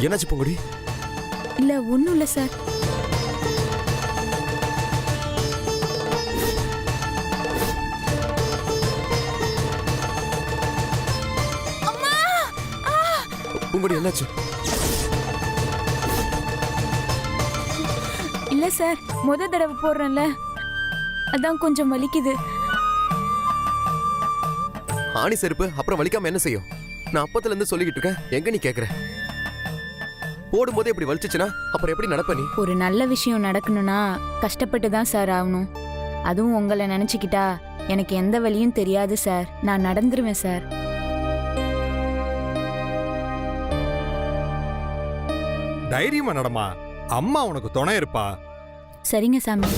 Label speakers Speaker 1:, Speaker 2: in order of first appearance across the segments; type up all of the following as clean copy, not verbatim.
Speaker 1: என்னாச்சு பூங்குடி?
Speaker 2: இல்ல ஒண்ணும் இல்ல சார்.
Speaker 1: பூங்குடி என்னாச்சு?
Speaker 2: இல்ல சார், முத தடவை போடுறேன்ல, அதான் கொஞ்சம் வலிக்குது.
Speaker 1: ஆணி செருப்பு அப்புறம் வலிக்காம என்ன செய்யும்? நான் அப்பத்துல இருந்து சொல்லிக்கிட்டு இருக்கேன், எங்க நீ கேக்குற? போடும்போதே இப்படி வலிச்சுச்சுன்னா அப்புறம் எப்படி நடப்ப நீ?
Speaker 2: ஒரு நல்ல விஷயம் நடக்கணும்னா கஷ்டப்பட்டு தான் சார் ஆகணும். அதுவும் உங்களை நினைச்சுக்கிட்டா எனக்கு எந்த வலியும் தெரியாது சார். நான் நடந்துருவேன் சார்.
Speaker 3: தைரியமா நடமா, அம்மா உனக்கு துணை இருப்பா.
Speaker 2: சரிங்க சாமி.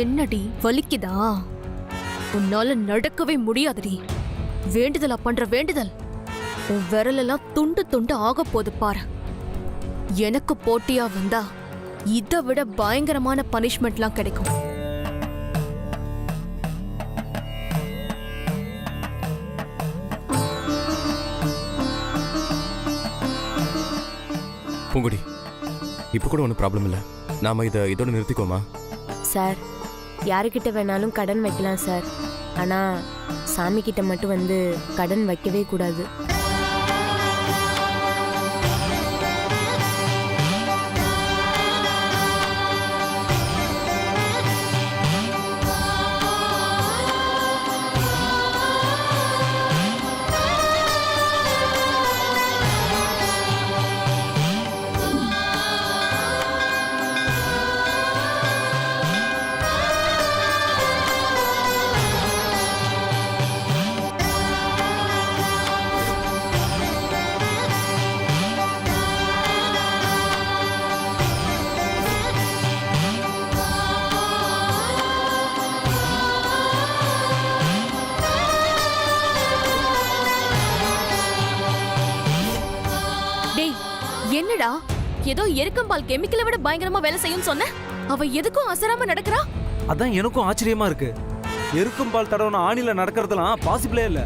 Speaker 4: என்னடி வலிக்குதா? உன்னால நடக்கவே முடியாதுடி. வேண்டுதலா பண்ற வேண்டுதல்? உன் விரலெல்லாம் துண்டு துண்டு ஆக போது பாரு. எனக்கு போட்டியா வந்தா இதை விட பயங்கரமான பனிஷ்மெண்ட்லாம் கிடைக்கும்.
Speaker 1: பூங்குடி, இப்ப கூட ஒன்றும் ப்ராப்ளம் இல்லை. நாம இதோட நிறுத்திக்கோமா?
Speaker 2: சார், யாருக்கிட்ட வேணாலும் கடன் வைக்கலாம் சார். ஆனால் சாமி கிட்ட மட்டும் வந்து கடன் வைக்கவே கூடாது.
Speaker 4: என்னடா ஏதோ எருக்கம்பால் கெமிக்கலை விட பயங்கரமா வேலை செய்யும் சொன்ன, அவ எதுக்கும் அசராம நடக்கிறா?
Speaker 5: அதான் எனக்கும் ஆச்சரியமா இருக்கு. எருக்கம்பால் தடவை ஆணில நடக்கிறதுலாம் பாசிபிளே இல்ல.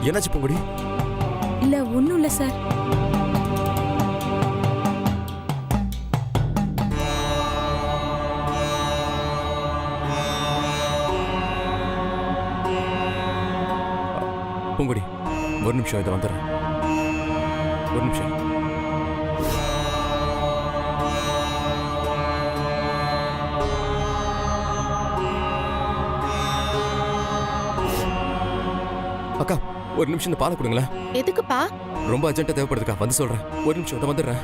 Speaker 1: என்னாச்சு பூங்குடி?
Speaker 2: இல்ல ஒண்ணும் இல்ல சார்.
Speaker 1: பூங்குடி, ஒரு நிமிஷம், இதை வந்துடுறேன். ஒரு நிமிஷம். அக்கா, ஒரு நிமிஷம் இந்த பாலை கொடுங்களேன்.
Speaker 4: எதுக்குப்பா?
Speaker 1: ரொம்ப அர்ஜென்ட்டா தேவைப்படுதுக்கா, வந்து சொல்றேன். ஒரு நிமிஷம், இதை வந்துடுறேன்.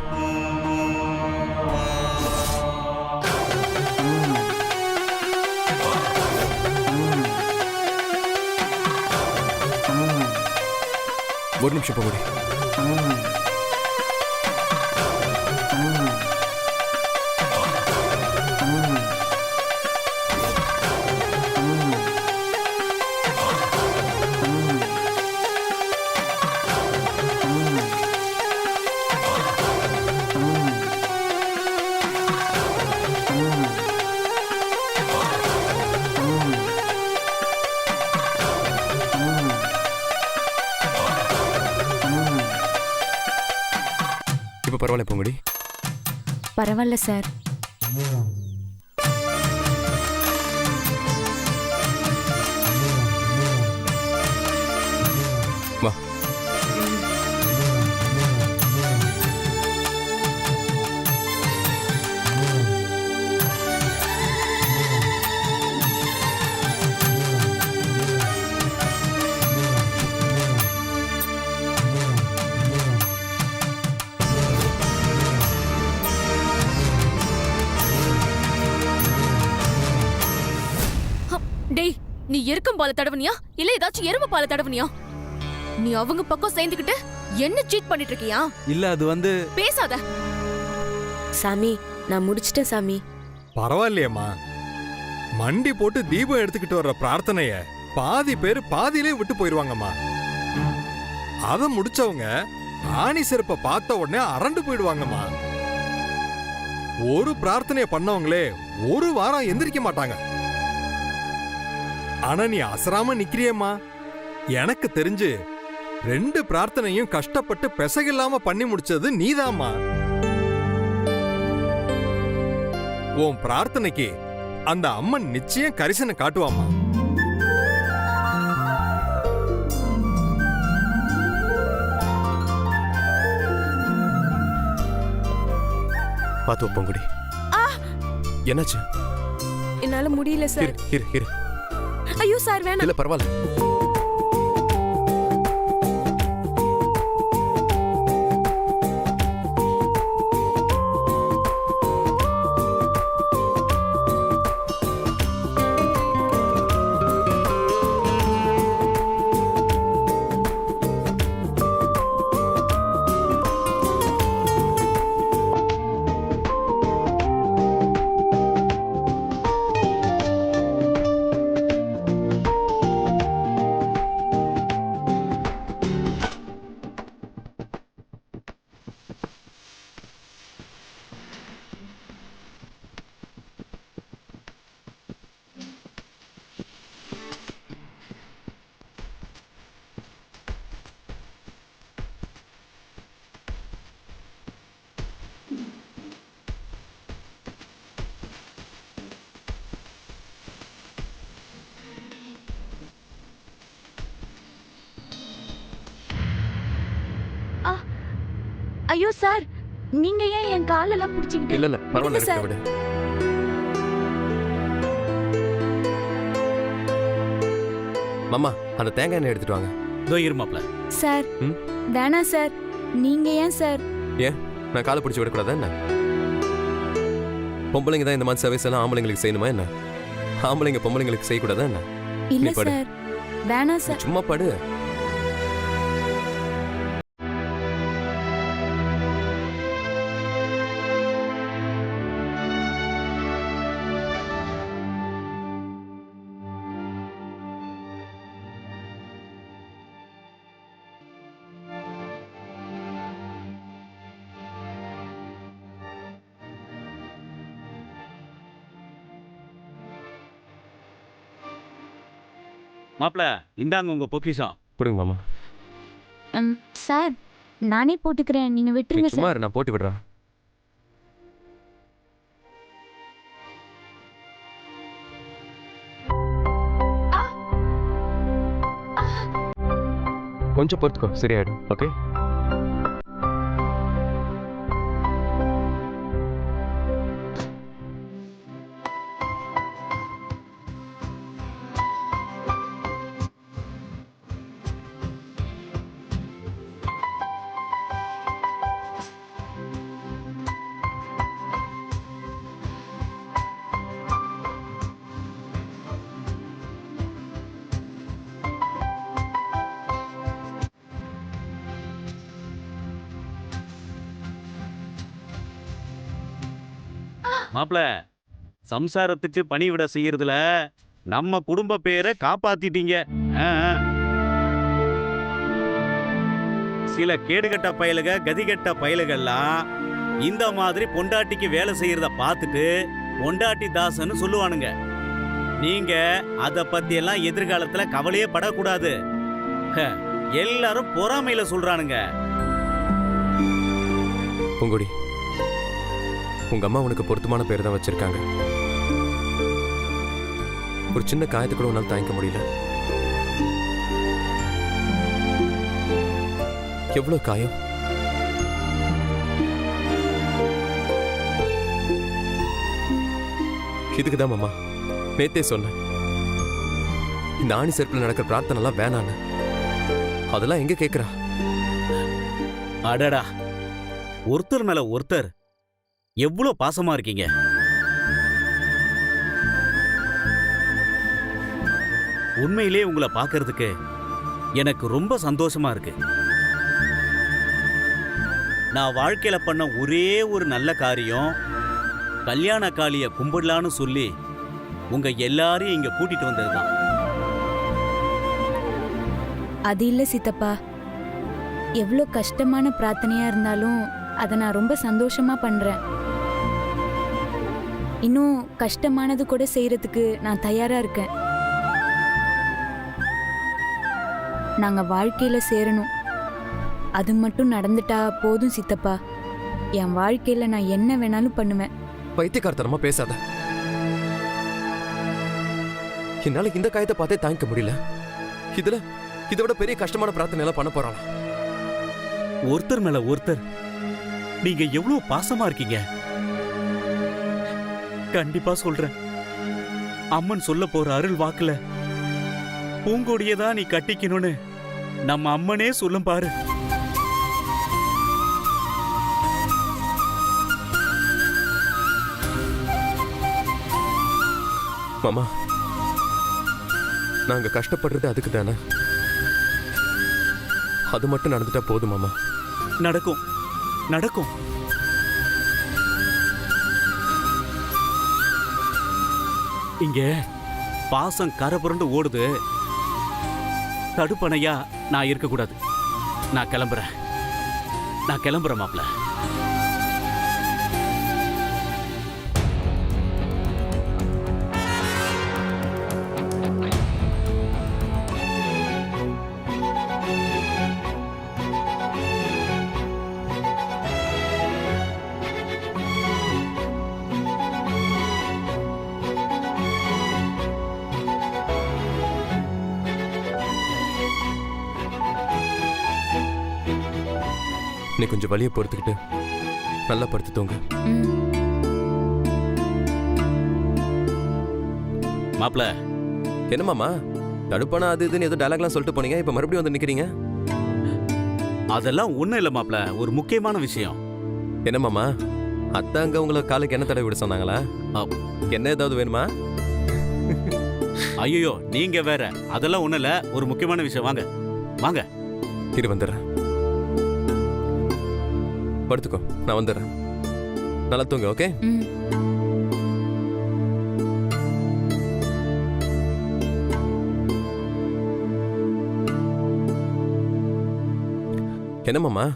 Speaker 1: ஒரு நிமிஷம் பூங்குடி. பரவாயில்ல பொங்குடி.
Speaker 2: பரவாயில்ல சார்.
Speaker 1: வா.
Speaker 4: டேய், நீ எருக்கம் பால தடவனியா இல்ல ஏதாச்சும் எருமை பால தடவனியா? நீ அவங்க பக்கம் சேர்ந்துக்கிட்டு என்ன சீட் பண்ணிட்டு இருக்கியா?
Speaker 5: இல்ல அது வந்து
Speaker 4: பேசாத.
Speaker 6: சாமி, நான் முடிச்சிட்டேன் சாமி.
Speaker 3: பரவாயில்லையேம்மா. மண்டி போட்டு தீபம் எடுத்துக்கிட்டு வர்ற பிரார்த்தனைய பாதி பேர் பாதியிலே விட்டு போயிருவாங்கம்மா. அத முடிச்சவங்க ஆணி செருப்ப பார்த்த உடனே அரண்டு போயிடுவாங்கம்மா. ஒரு பிரார்த்தனைய பண்ணவங்களே ஒரு வாரம் எந்திரிக்க மாட்டாங்க. ஆனா நீ அசராம நிக்கிறியம்மா. எனக்கு தெரிஞ்சு 2 பிரார்த்தனையும் கஷ்டப்பட்டு பெசகில்லாம பண்ணி முடிச்சது நீதாம்மா. உன் பிரார்த்தனைக்கு அந்த அம்மன் நிச்சயம் கரிசனை காட்டுவாம்மா.
Speaker 1: பார்த்து பொங்குடி. என்னாச்சு?
Speaker 6: என்னால முடியல சார்.
Speaker 1: இரு இரு இரு.
Speaker 6: ஐயோ சார், வேணாம்.
Speaker 1: இல்ல பரவாயில்ல.
Speaker 2: ஐயோ சார், நீங்க ஏன் என் காலெல்லாம் பிடிச்சிக்கிட்டு?
Speaker 1: இல்ல இல்ல பரவாயில்ல,
Speaker 2: இல்ல சார்.
Speaker 1: விடு. மாமா, அந்த தேங்காய் எண்ணெய் எடுத்துட்டு வாங்க.
Speaker 7: இதோ இருமாப்ல.
Speaker 2: சார்,
Speaker 1: ம்?
Speaker 2: வேணாம் சார். நீங்க ஏன் சார்?
Speaker 1: ஏன் நான் காலை பிடிச்சி விடக்கூடாதா என்ன? பொம்பளைங்க தான் இந்த மாதிரி சர்வீஸ் எல்லாம் ஆம்பளைங்களுக்கு செய்யணுமா என்ன? ஆம்பளைங்க பொம்பளைங்களுக்கு செய்யக்கூடாதா என்ன?
Speaker 2: இல்ல
Speaker 1: நீ படு.
Speaker 2: சார், வேணாம் சார்.
Speaker 1: சும்மா படு.
Speaker 7: மாப்ள, இந்தாங்க உங்க பொக்கிஷம்.
Speaker 1: கொடுங்க மாமா.
Speaker 2: சார், நானே போட்டுக்கிறேன், நீங்க
Speaker 1: நீ
Speaker 2: விட்டுருங்க
Speaker 1: சும்மா
Speaker 2: சார்.
Speaker 1: இரு, நான் போட்டு விடுறேன். கொஞ்சம் பொறுத்துக்கோ, சரியாயிடும். ஓகே.
Speaker 7: மாப்ள, சம்சாரத்துக்கு பணிவிட செய்யறதுல நம்ம குடும்ப பேரை காப்பாத்திட்டீங்க. சில கேடுகட்ட பயலுக, கதிகட்ட பயலுகள்லாம் இந்த மாதிரி பொண்டாட்டிக்கு வேலை செய்யறத பார்த்துட்டு பொண்டாட்டி தாசன்னு சொல்லுவானுங்க. நீங்க அத பத்தி எல்லாம் எதிர்காலத்துல கவலையே படக்கூடாது. எல்லாரும் பொறாமையில சொல்றானுங்க.
Speaker 1: பூங்கொடி, உங்க அம்மா உனக்கு பொருத்தமான பேர் தான் வச்சிருக்காங்க. ஒரு சின்ன காயத்தை கூட உன்னால் தாங்கிக்க முடியல. எவ்வளவு காயம். இதுக்குதான் மாமா நேத்தே சொன்னேன், இந்த ஆணி செருப்புல நடக்கிற பிரார்த்தனை எல்லாம் வேணான்னு. அதெல்லாம் எங்க கேக்குறா?
Speaker 7: அடடா, ஒருத்தர் மேல ஒருத்தர் எவ்வளவு பாசமா இருக்கீங்க. உண்மையிலே உங்களை பார்க்கிறதுக்கு எனக்கு ரொம்ப சந்தோஷமா இருக்கு. நான் வாழ்க்கையில பண்ண ஒரே ஒரு நல்ல காரியம், கல்யாண காளிய கும்பிடலான்னு சொல்லி உங்க எல்லாரையும் இங்க கூட்டிட்டு வந்ததுதான்.
Speaker 2: அது இல்ல சித்தப்பா, எவ்வளோ கஷ்டமான பிரார்த்தனையா இருந்தாலும் அதை நான் ரொம்ப சந்தோஷமா பண்றேன். இன்னும் கஷ்டமானது கூட செய்யறதுக்கு நான் தயாரா இருக்கேன். நாங்க வாழ்க்கையில சேரணும், அது மட்டும் நடந்துட்டா போதும் சித்தப்பா. என் வாழ்க்கையில நான் என்ன வேணாலும் பண்ணுவேன்.
Speaker 1: பைத்தியக்காரத்தனமா பேசாத. என்னால இந்த காயத்தை பார்த்தே தாங்கிக்க முடியல. இதை விட பெரிய கஷ்டமான பிரார்த்தனை எல்லாம் பண்ண போறாளா?
Speaker 7: ஒருத்தர் மேல ஒருத்தர் நீங்க எவ்வளவு பாசமா இருக்கீங்க. கண்டிப்பா சொல்றேன், அம்மன் சொல்ல போற அருள் வாக்குல பூங்கொடியதான் நீ கட்டிக்கணும்னு நம்ம அம்மனே சொல்லும் பாரு.
Speaker 1: மாமா, நாங்க கஷ்டப்படுறது அதுக்கு தானே. அது மட்டும் நடந்துட்டா போதும் மாமா.
Speaker 7: நடக்கும் நடக்கும். இங்க பாசம் கரை புரண்டு ஓடுது. தடுப்பணையா நான் இருக்கக்கூடாது. நான் கிளம்புறேன் மாப்ள.
Speaker 1: நீ கொஞ்சம் வலியை பொறுத்துக்கிட்டு நல்லா படுத்து தூங்க.
Speaker 7: மாப்ள,
Speaker 1: என்ன மாமா தடுப்பானா அது இதுன்னு ஏதோ டயலாக்லாம் சொல்லிட்டு போனீங்க, இப்ப மறுபடியும் வந்து நிக்கிறீங்க.
Speaker 7: அதெல்லாம் ஒண்ணும் இல்ல மாப்ள, ஒரு முக்கியமான விஷயம்.
Speaker 1: என்ன மாமா, அத்தாங்க உங்களை காலுக்கு என்ன தடவை விட சொன்னாங்களா? என்ன ஏதாவது வேணுமா?
Speaker 7: ஐயோ, நீங்க வேற. அதெல்லாம் ஒண்ணும் இல்ல, ஒரு முக்கியமான விஷயம். வாங்க வாங்க.
Speaker 1: இரு வந்துடுறேன். படுத்துக்கோ, நான் வந்துடுறேன். நல்லா தூங்க. ஓகே. என்ன மாமா?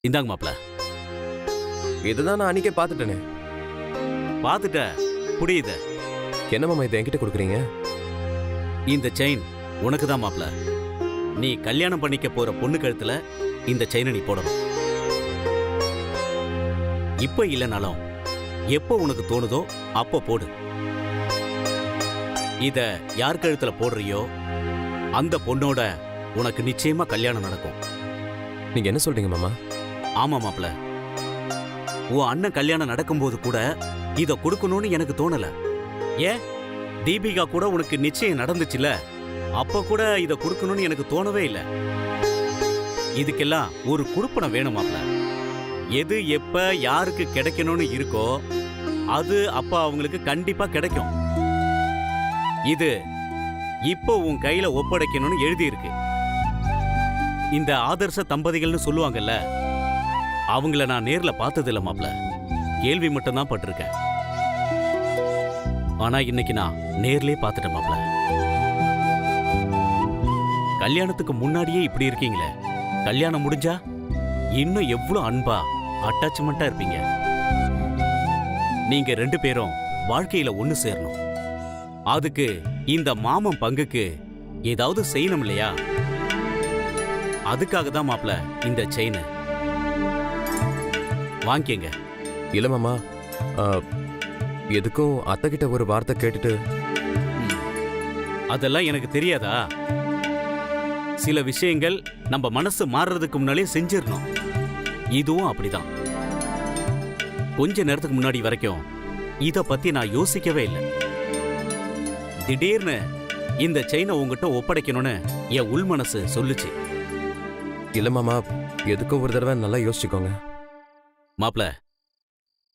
Speaker 7: இந்தாங்க மாப்ள.
Speaker 1: இதுதான் நான் அன்னைக்கே பார்த்துட்டேனே.
Speaker 7: பார்த்துட்ட புரியுது.
Speaker 1: என்ன மாமா இதை என்கிட்ட கொடுக்குறீங்க?
Speaker 7: இந்த செயின் உனக்கு தான் மாப்ள. நீ கல்யாணம் பண்ணிக்க போற பொண்ணு கழுத்துல இந்த செயினை நீ போடணும். இப்ப இல்லைனாலும் எப்போ உனக்கு தோணுதோ அப்போ போடு. இத யார் கழுத்துல போடுறியோ அந்த பொண்ணோட உனக்கு நிச்சயமா கல்யாணம் நடக்கும்.
Speaker 1: நீங்க என்ன சொல்றீங்க மாமா?
Speaker 7: ஆமா மாப்ள, உன் அண்ணன் கல்யாணம் நடக்கும்போது கூட இத கொடுக்கணும்னு எனக்கு தோணல. ஏன், தீபிகா கூட உனக்கு நிச்சயம் நடந்துச்சுல, அப்ப கூட இத கொடுக்கணும்னு எனக்கு தோணவே இல்லை. இதுக்கெல்லாம் ஒரு குடுப்பனை வேணும் மாப்ள. எது எப்ப யாருக்கு கிடைக்கணும்னு இருக்கோ அது அப்ப அவங்களுக்கு கண்டிப்பா கிடைக்கும். இது இப்போ உன் கையில ஒப்படைக்கணும்னு எழுதி இருக்கு. இந்த ஆதர்ச தம்பதிகள்னு சொல்லுவாங்கல்ல, அவங்கள நான் நேர்ல பார்த்ததில்ல மாப்ள, கேள்வி மட்டும்தான் பட்டிருக்கேன். ஆனா இன்னைக்கு நான் நேர்லயே பார்த்துட்டேன் மாப்ள. கல்யாணத்துக்கு முன்னாடியே இப்படி இருக்கீங்களே, கல்யாணம் முடிஞ்சா இன்னும் எவ்வளவு அன்பா அட்டாச்மெண்டா இருப்பீங்க. நீங்க 2 பேரும் வாழ்க்கையில ஒண்ணு சேரணும். அதுக்கு இந்த மாமன் பங்குக்கு ஏதாவது செய்யணும் இல்லையா? அதுக்காக தான் மாப்ள இந்த செயின். வாங்கிக்கங்க.
Speaker 1: இல்ல மாமா, ஆ, எதுக்கும் அத்தை கிட்ட ஒரு வார்த்தை கேட்டுட்டு.
Speaker 7: அதெல்லாம் எனக்கு தெரியாதா? சில விஷயங்கள் நம்ம மனசு மாறுறதுக்கு முன்னாலே செஞ்சிடணும். இதுவும் அப்படிதான். கொஞ்ச நேரத்துக்கு முன்னாடி வரைக்கும் இத பத்தி நான் யோசிக்கவே இல்லை. திடீர்னு இந்த செயினை உங்ககிட்ட ஒப்படைக்கணும்னு என் உள் மனசு சொல்லுச்சு.
Speaker 1: இல்ல மாமா, எதுக்கும் ஒரு தடவை நல்லா யோசிச்சுக்கோங்க.
Speaker 7: மாப்ள,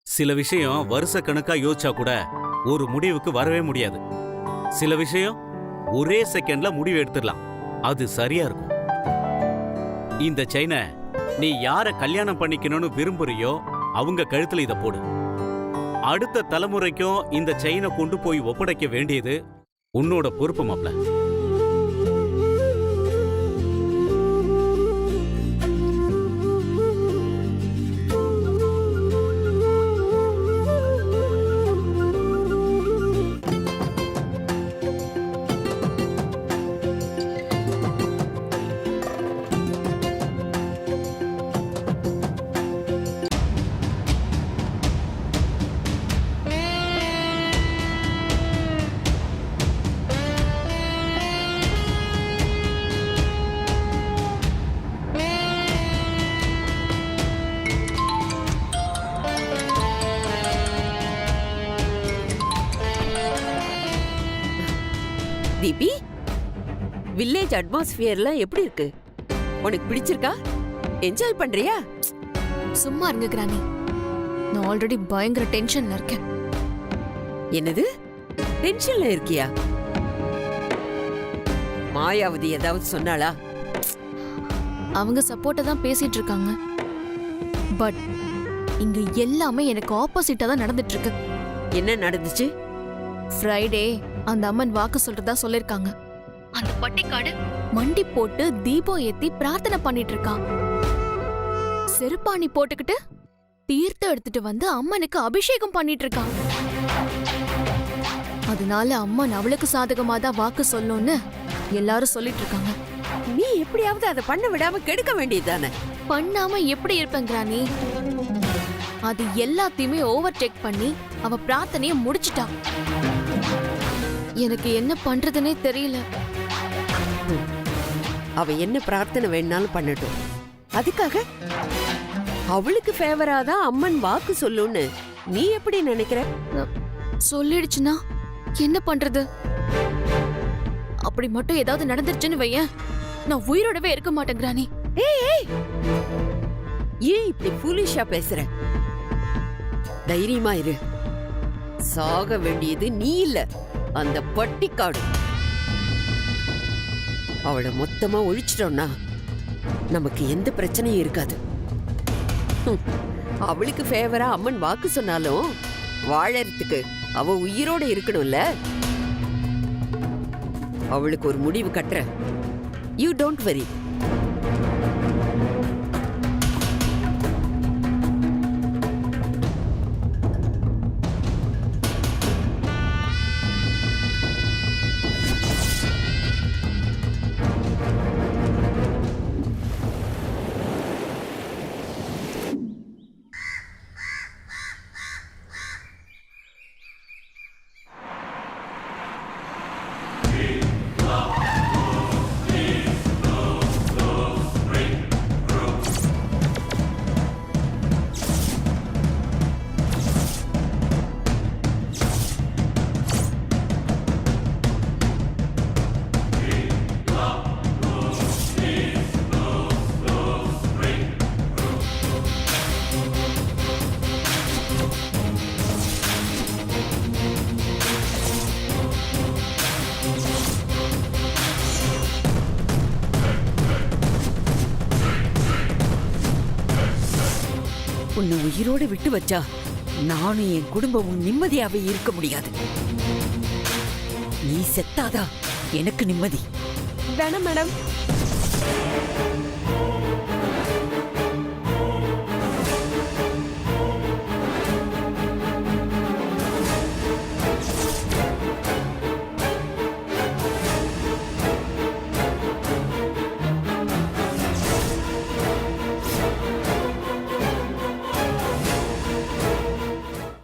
Speaker 7: சில விஷயம் வருஷ கணக்கா யோசிச்சா கூட ஒரு முடிவுக்கு வரவே முடியாது. சில விஷயம் ஒரே செகண்ட்ல முடிவு எடுத்துடலாம். அது சரியா இருக்கும். இந்த செயினை நீ யார கல்யாணம் பண்ணிக்கணும்னு விரும்புறியோ அவங்க கழுத்துல இத போடு. அடுத்த தலைமுறைக்கும் இந்த செயினை கொண்டு போய் ஒப்படைக்க வேண்டியது உன்னோட பொறுப்பு மாப்ள.
Speaker 8: தீபி, வில்லேஜ் அட்மாஸ்பியர்லாம் எப்படி இருக்கு? உனக்கு பிடிச்சிருக்கா? என்ஜாய் பண்றியா?
Speaker 4: சும்மா இருங்க கிரானி. நான் ஆல்ரெடி பயங்கர டென்ஷன்ல இருக்கேன்.
Speaker 8: என்னது, டென்ஷன்ல இருக்கியா? மாயாவதி ஏதாவது சொன்னாளா?
Speaker 4: அவங்க சப்போர்ட்டா தான் பேசிட்டு இருக்காங்க. பட் இங்க எல்லாமே எனக்கு ஆப்போசிட்டா தான் நடந்துட்டு இருக்கு.
Speaker 8: என்ன நடந்துச்சு?
Speaker 4: ஃப்ரைடே அந்த அம்மன் வாக்கு சொல்றதா சொல்லிருக்காங்க. அந்த பட்டிக்காடு மண்டி போட்டு தீபம் ஏத்தி பிரார்த்தனை பண்ணிட்டு இருக்கான். செருப்பாணி போட்டுக்கிட்டு தீர்த்தம் எடுத்துட்டு வந்து அம்மனுக்கு அபிஷேகம் பண்ணிட்டு இருக்கான். அதனால அம்மன் அவளுக்கு சாதகமா தான் வாக்கு சொல்லணும்னு எல்லாரும் சொல்லிட்டு இருக்காங்க.
Speaker 8: நீ எப்படியாவது அதை பண்ண விடாம கெடுக்க வேண்டியதுதானே?
Speaker 4: பண்ணாம எப்படி இருப்பேன் கிரானி? அது எல்லாத்தையுமே ஓவர்டேக் பண்ணி அவ பிரார்த்தனைய முடிச்சிட்டா. எனக்கு என்ன பண்றதுனே தெரியல.
Speaker 8: அவ என்ன பிரார்த்தனை வேணாலும் பண்ணட்டும். அதுக்காக அவளுக்கு ஃபேவராதான் அம்மன் வாக்கு சொல்லுன்னு நீ எப்படி நினைக்கிற?
Speaker 4: சொல்லிடுச்சுன்னா என்ன பண்றது? அப்படி மட்டும் ஏதாவது நடந்துருச்சுன்னு வையேன், நான் உயிரோடவே இருக்க மாட்டேன் கிரானி.
Speaker 8: ஏய், ஏன் இப்படி ஃபூலிஷா பேசுற? தைரியமா இரு. சாக வேண்டியது நீ இல்ல, அந்த பட்டிக்காடு. அவளை மொத்தமா ஒழிச்சிட்டோம்னா நமக்கு எந்த பிரச்சனையும் இருக்காது. அவளுக்கு ஃபேவரா அம்மன் வாக்கு சொன்னாலும் வாழறதுக்கு அவ உயிரோட இருக்கணும்ல. அவளுக்கு ஒரு முடிவு கட்டுற. You don't worry. உன்னை உயிரோட விட்டு வச்சா நானும் என் குடும்பமும் நிம்மதியாவே இருக்க முடியாது. நீ செத்தாதா எனக்கு நிம்மதி.
Speaker 6: வேணாம் மேடம்.